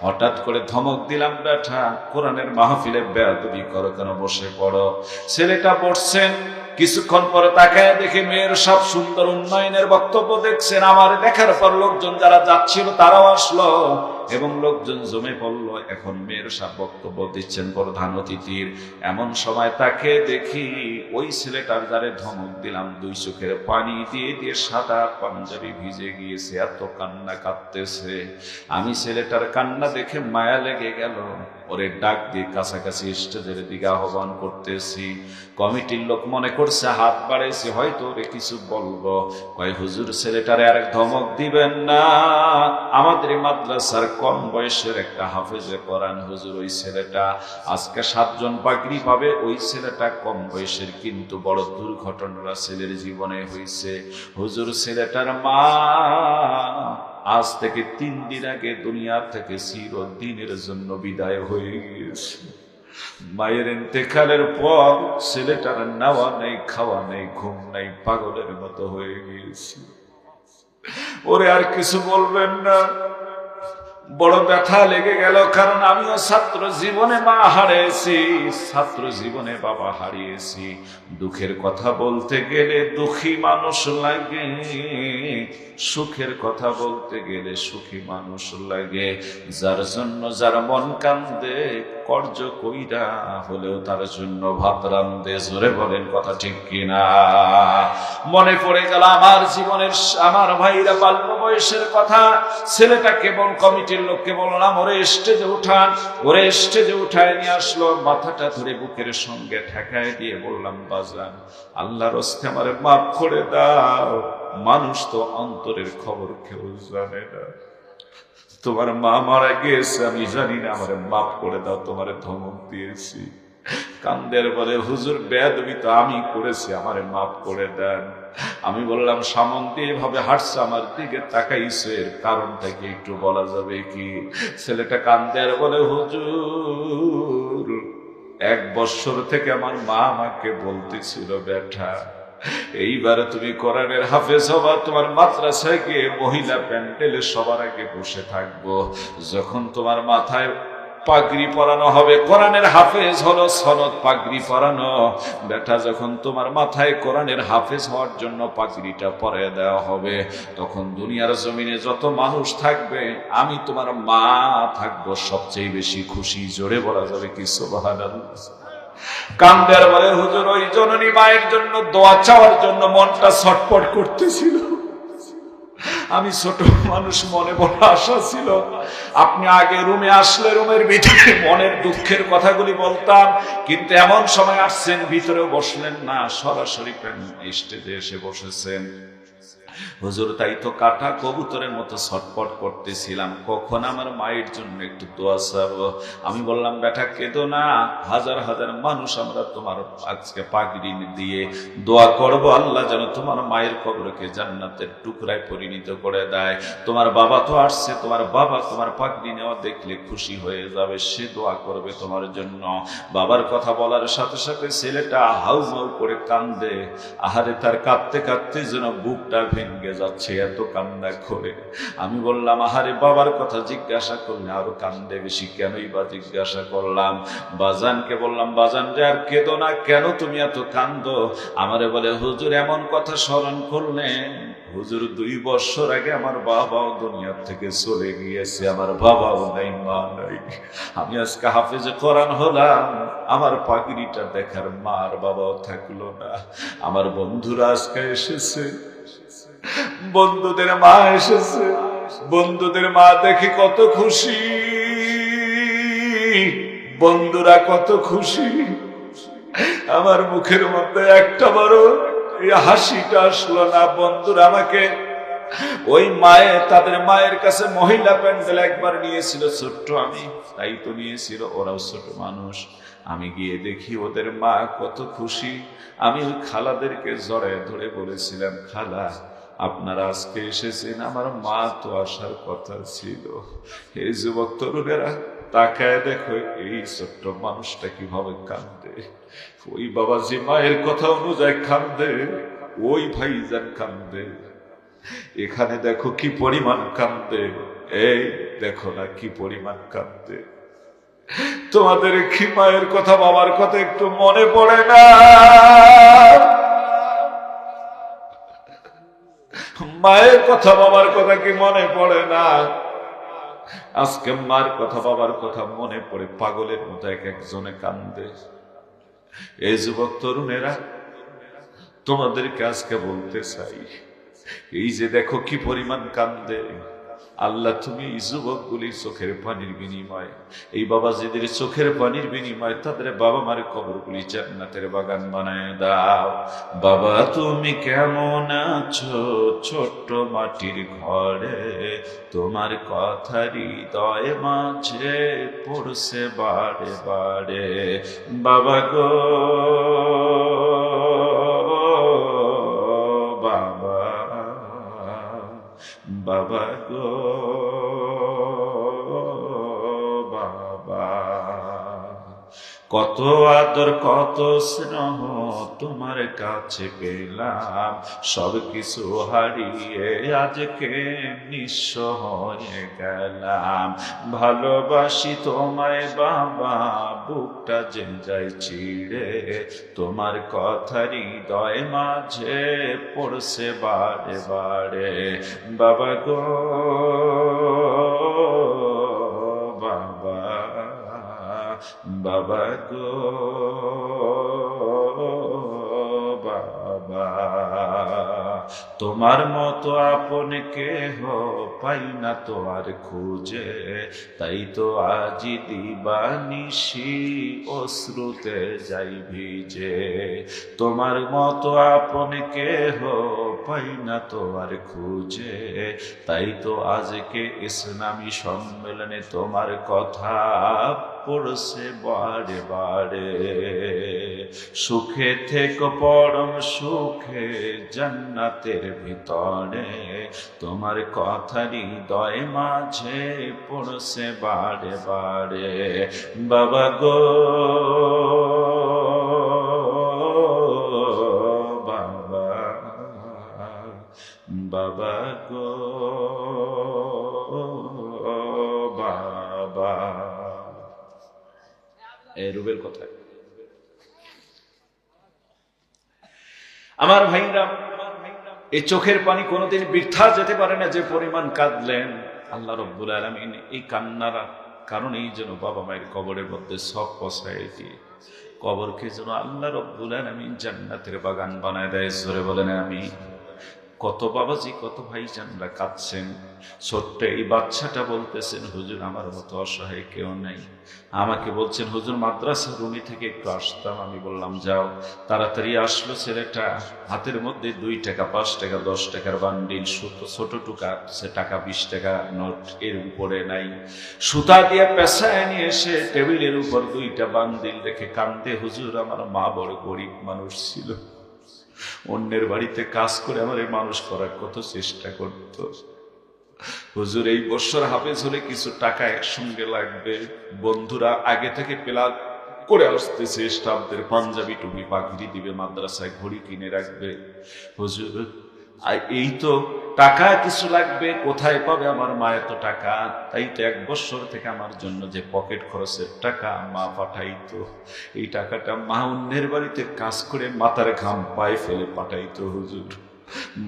হঠাৎ করে ধমক দিলাম, বেটা কোরআনের মাহফিলে বেয়াদবি করো কেন, বসে পড়ো। ছেলেটা বসছেন, কিছুক্ষণ পরে তাকায় দেখে মেয়ের সব সুন্দর উন্নয়নের বক্তব্য দেখছেন। আমার দেখার পর লোকজন যারা যাচ্ছিল তারাও আসলো এবং লোকজন জমে পড়লো। এখন মেয়ের সব বক্তব্য দিচ্ছেন প্রধান অতিথির। এমন সময় তাকে দেখি, ওই ছেলেটার যারে ধমক দিলাম 2 চোখের পানি দিয়ে দিয়ে সাদা পাঞ্জাবি ভিজে গিয়েছে, এত কান্না কাঁদতেছে। আমি ছেলেটার কান্না দেখে মায়া লেগে গেল, ওরে ডাক দিয়ে কাছাকাছি স্টেজের দিকে আহ্বান করতেছি। কমিটির লোক মনে করছে হাত বাড়াইছে, হয়তো ওরে কিছু বলবো। কয়, হুজুর ছেলেটারে আর ধমক দিবেন না, আমাদের মাদ্রাসার কম বয়সের একটা হাফেজে কোরআন হুজুর, ওই ছেলেটা আজকে 7 জন পাগড়ি পাবে। ওই ছেলেটা কম বয়সের, কিন্তু বড় দুর্ঘটনা ছেলের জীবনে হয়েছে। হুজুর ছেলেটার মা আজ থেকে 3 দিন আগে দুনিয়া থেকে চিরদিনের জন্য বিদায় হয়ে গিয়েছে। মায়ের ইন্তেকালের পর ছেলেটার নাওয়া নেই, খাওয়া নেই, ঘুম নেই, পাগলের মতো হয়ে গিয়েছে। ওরে আর কিছু বলবেন না, বড় ব্যথা লেগে গেল, কারণ আমিও ছাত্র জীবনে মা হারিয়েছি, ছাত্র জীবনে বাবা হারিয়েছি। দুঃখের কথা বলতে গেলে দুঃখী মানুষ লাগে, সুখের কথা বলতে গেলে সুখী মানুষ লাগে। যার জন্য যার মন কান্দে, কর্জ কইরা হলেও তার জন্য ভাত রান্ধে। জোরে বলেন কথা ঠিক কিনা? মনে পড়ে গেল আমার জীবনের, আমার ভাইরা বাল্য বয়সের কথা। ছেলেটা কেবল কমিটির লোককে বললাম, ওরে স্টেজে উঠান। ওরে স্টেজে উঠায় নিয়ে আসলো, মাথাটা ধরে বুকের সঙ্গে ঠেকায় দিয়ে বললাম, বাজান আল্লাহর রাস্তে আমারে মাফ করে দাও। মানুষ তো অন্তরের খবর কেউ জানে না। তোমার মা মারা গিয়েছে, আমি জানি না, আমারে মাফ করে দাও, তোমারে ধমক দিয়েছি। কান্দের বলে, হুজুর বেয়াদবি তো আমি করেছি, আমারে মাফ করে দেন। আমি বললাম, সামন্তে এভাবে হাঁটছে, আমার দিকে তাকাইছে, এর কারণটা কি একটু বলা যাবে কি? ছেলেটা কান্দের বলে, হুজুর 1 বছর থেকে আমার মা আমাকে বলতেছিল, বেটা এইবারে তুমি কোরআনের হাফেজ হবা, তোমার মাদ্রাসায় গিয়ে মহিলা প্যান্ডেলে সবার আগে বসে থাকবো। যখন তোমার মাথায় পাগড়ি পরানো হবে, কোরআনের হাফেজ হলো সনদ পাগড়ি পরানো। বেটা, যখন তোমার মাথায় কোরআনের হাফেজ হওয়ার জন্য পাগড়িটা পরিয়ে দেওয়া হবে, তখন দুনিয়ার জমিনে যত মানুষ থাকবে, আমি তোমার মা থাকবো সবচেয়ে বেশি খুশি। জোরে বলা যাবে কি সুবহানাল্লাহ? কান্দের বলে, হুজুর ওই জননী মায়ের জন্য দোয়া চাওয়ার জন্য মনটা ছটফট করতেছিল। আমি ছোট মানুষ, মনে বড় আশা ছিল। আপনি আগে রুমে আসলে রুমের ভিতরে মনের দুঃখের কথাগুলি বলতাম, কিন্তু এমন সময় আসছেন ভিতরেও বসলেন না, সরাসরি স্টেজে এসে বসেছেন। হুজুর তাই তো কাটা কবুতরের মতো ছটফট করতেছিলাম, কখন আমার মায়ের জন্য একটু দোয়া চাবো। আমি বললাম, বেটা কেঁদো না, হাজার হাজার মানুষ আমরা তোমার আজকে পাগড়ি দিয়ে দোয়া করব, আল্লাহ যেন তোমার মায়ের কবরকে জান্নাতের টুকরায় পরিণত করে দেয়। তোমার বাবা তো আসছে, তোমার বাবা তোমার পাগড়ি নেওয়া দেখলে খুশি হয়ে যাবে, সে দোয়া করবে তোমার জন্য। বাবার কথা বলার সাথে সাথে ছেলেটা হাউ মাউ করে কান্দে। আহারে, তার কাঁদতে কাঁদতে যেন বুকটা ভেঙে যাচ্ছে, এত কান্না করে। আমি বললাম, আহারে, বাবার কথা জিজ্ঞাসা করলে আরো কান্দে বেশি, কেনই বা জিজ্ঞাসা করলাম। বাজানকে বললাম, বাজান রে, আর কেঁদো না, কেন তুমি এত কান্দো? আমারে বলে, হুজুর এমন কথা স্মরণ করলেন, হুজুর 2 বছর আগে আমার বাবাও দুনিয়া থেকে চলে গিয়েছে, আমার বাবাও নাই, মা নাই। আমি আজকে হাফেজে কোরআন হলাম, আমার পাগড়িটা দেখার মা আর বাবাও থাকলো না। আমার বন্ধুরা আজকে এসেছে, বন্ধুদের মা এসেছে, বন্ধুদের মা দেখে কত খুশি, বন্ধুরা কত খুশি। আমার মুখের মধ্যে একটা বড় এই হাসিটা আসলো না। বন্ধুরা আমাকে ওই মায়ের, তাদের মায়ের কাছে মহিলা প্যান্ডেল একবার নিয়েছিল, ছোট্ট আমি, তাই তো নিয়েছিল, ওরাও ছোট মানুষ। আমি গিয়ে দেখি ওদের মা কত খুশি। আমি ওই খালাদেরকে জড়ায় ধরে বলেছিলাম, খালা আপনারা আজকে এসেছেন, আমার মা তো আসার কথা ছিল। এই যুবক তরুণেরা তাকায় দেখো, এই ছোট্ট মানুষটা কিভাবে কান্দে। ওই বাবাজি মায়ের কথা অনুযায়ী কান্দে, ওই ভাইজান কান্দে, এখানে দেখো কি পরিমাণ কান্দে, এই দেখো না কি পরিমাণ কান্দে। তোমাদের কি মায়ের কথা বাবার কথা একটু মনে পড়ে না? মায়ের কথা বাবার কথা কি মনে পড়ে না? আজকে মার কথা বাবার কথা মনে পড়ে পাগলের মতো এক একজনে কান্দে। এই যুবক তরুণেরা, তোমাদেরকে আজকে বলতে চাই, এই যে দেখো কি পরিমাণ কান্দে, আল্লাহ তুমি এই যুবকগুলির চোখের পানির বিনিময়, এই বাবাজিদের চোখের পানির বিনিময় তাদের বাবা মার কবরগুলি জান্নাতের বাগান বানায় দাও। বাবা তুমি কেমন আছো ছোট্ট মাটির ঘরে, তোমার কথা হৃদয় মাঝে পড়ছে বারে বারে। বাবা গো, বাবা, বাবা গো, বাবা, কত আদর কত স্নেহ তোমার কাছে পেলাম, সব কিছু হারিয়ে আজকে নিঃস্ব হয়ে গেলাম। ভালোবাসি তোমায় বাবা, বুকটা যে যায় ছিঁড়ে, তোমার কথা হৃদয় মাঝে পড়ছে বারে বারে। বাবা গো, বাবা, বাবা গো, বাবা, তোমার মতো আপন কেহ পাই না তো আর খুঁজে, তাই তো আজি দিবানিশি অশ্রুতে যাই ভিজে। তোমার মতো আপন কেহ পাই না তো আর খুঁজে, তাই তো আজকে ইসলামী সম্মেলনে তোমার কথা পড়ছে বারে বারে। সুখে থেকে পরম সুখে জান্নাতের ভিতরে, তোমার কথা হৃদয় মাঝে পড়ছে বারে বারে। বাবা গো, বাবা, এই রুবেল কোথায়? আমার ভাইরা, এই চোখের পানি কোনোদিন বৃথা যেতে পারে না। যে পরিমাণ কাঁদলেন আল্লাহ রাব্বুল আলামিন এই কান্নার কারণেই যেন বাবা মায়ের কবরের মধ্যে সব পৌঁছায় দিয়ে কবরকে যেন আল্লাহ রাব্বুল আলামিন জান্নাতের বাগান বানায় দেয়। জোরে বলেন আমি। কত বাবাজি, কত ভাইজানরা কাঁদছেন। ছোট্ট এই বাচ্চাটা বলতেছেন, হুজুর আমার মতো অসহায় কেউ নাই। আমাকে বলছেন, হুজুর মাদ্রাসা রুমি থেকে একটু আসতাম। আমি বললাম যাও। তাড়াতাড়ি আসলো ছেলেটা, হাতের মধ্যে 2 টাকা, 5 টাকা, 10 টাকার বান্ডিল, ছোট টুকা সে টাকা, 20 টাকা নোট এর উপরে নাই। সুতা দিয়ে পেঁচায় নিয়ে এসে টেবিলের উপর 2টা বান্ডিল রেখে কান্দে, হুজুর আমার মা বড় গরিব মানুষ ছিল, অন্যের বাড়িতে কাজ করে আমার মানুষ করার কত চেষ্টা করত। হুজুর এই বছর হাফেজ হলে কিছু টাকা একসঙ্গে লাগবে। বন্ধুরা আগে থেকে প্ল্যান করে আসতেছে, স্টাফদের পাঞ্জাবি টুপি পাগড়ি দিবে, মাদ্রাসায় ঘড়ি কিনে রাখবে। হুজুর এই তো টাকা কিছু লাগবে, কোথায় পাবে আমার মা এত টাকা? তাই তো 1 বছর থেকে আমার জন্য যে পকেট খরচের টাকা মা পাঠাইতো, এই টাকাটা মা অন্যের বাড়িতে কাজ করে মাথার ঘাম পায়ে ফেলে পাঠাইতো। হুজুর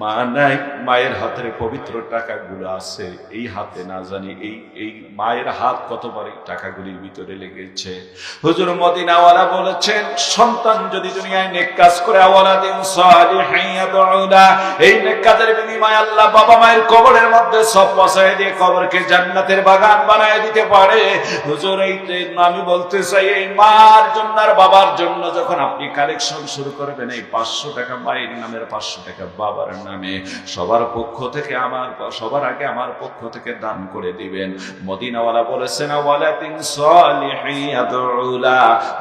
মা নাই, মায়ের হাতের পবিত্র টাকাগুলো আছে, এই হাতে না জানি এই মায়ের হাত কতবার এই টাকাগুলির ভিতরে লেগেছে। হুজুর মদিনাওয়ালা বলেছেন, সন্তান যদি দুনিয়ায় নেক কাজ করে, আওয়ালাদিন সালিহিন ইয়াদউনা, এই নেক কাজের বিনিময়ে আল্লাহ বাবা মায়ের কবরের মধ্যে সব পৌঁছায় দিয়ে কবরকে জান্নাতের বাগান বানায় দিতে পারে। হুজুর এই আমি বলতে চাই, এই মার জন্য আর বাবার জন্য যখন আপনি কালেকশন শুরু করবেন, এই 500 টাকা মায়ের নামের, 500 টাকা বাবার নামে, সবার পক্ষ থেকে সবার আগে আমার পক্ষ থেকে দান করে দিবেন। মদিনাওয়ালা বলেছেন, ওয়ালাদিন সালিহিন ইয়াদউলা,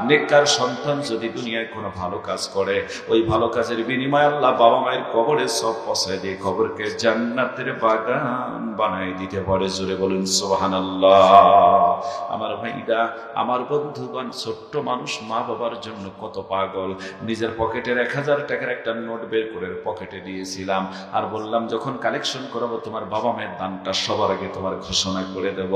নেককার সন্তান যদি দুনিয়ায় কোনো ভালো কাজ করে, ওই ভালো কাজের বিনিময়ে আল্লাহ বাবা মায়ের কবরে সব পৌঁছায় দিয়ে কবরকে জান্নাতের বাগান বানায় দিতে পারে। জোরে বলুন সুবহানাল্লাহ। আমার ভাইরা, আমার বন্ধুগণ, ছোট্ট মানুষ মা বাবার জন্য কত পাগল। নিজের পকেটের 1000 টাকার একটা নোট বের করে পকেটে দিয়েছিলাম, আর বললাম যখন কালেকশন করবো তোমার বাবা মায়ের দানটা সবার আগে তোমার ঘোষণা করে দেব।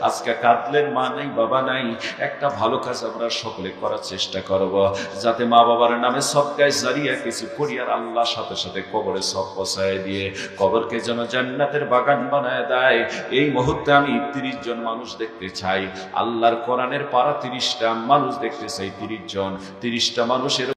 আজকে কাঁদলেন, মা নাই বাবা নাই। একটা ভালো কাজ আমরা সকলে করার চেষ্টা করব, যাতে মা বাবার নামে সদকায়ে জারিয়া কিছু করি, আর আল্লাহর সাথে সাথে কবরে সব পৌঁছায় দিয়ে কবরকে যেন জান্নাতের বাগান বানায় দেয়। এই মুহূর্তে আমি 30 জন মানুষ দেখতে চাই। আল্লাহর কোরআনের পারা 30টা মানুষ দেখতে চাই। 30 জন, 30টা মানুষের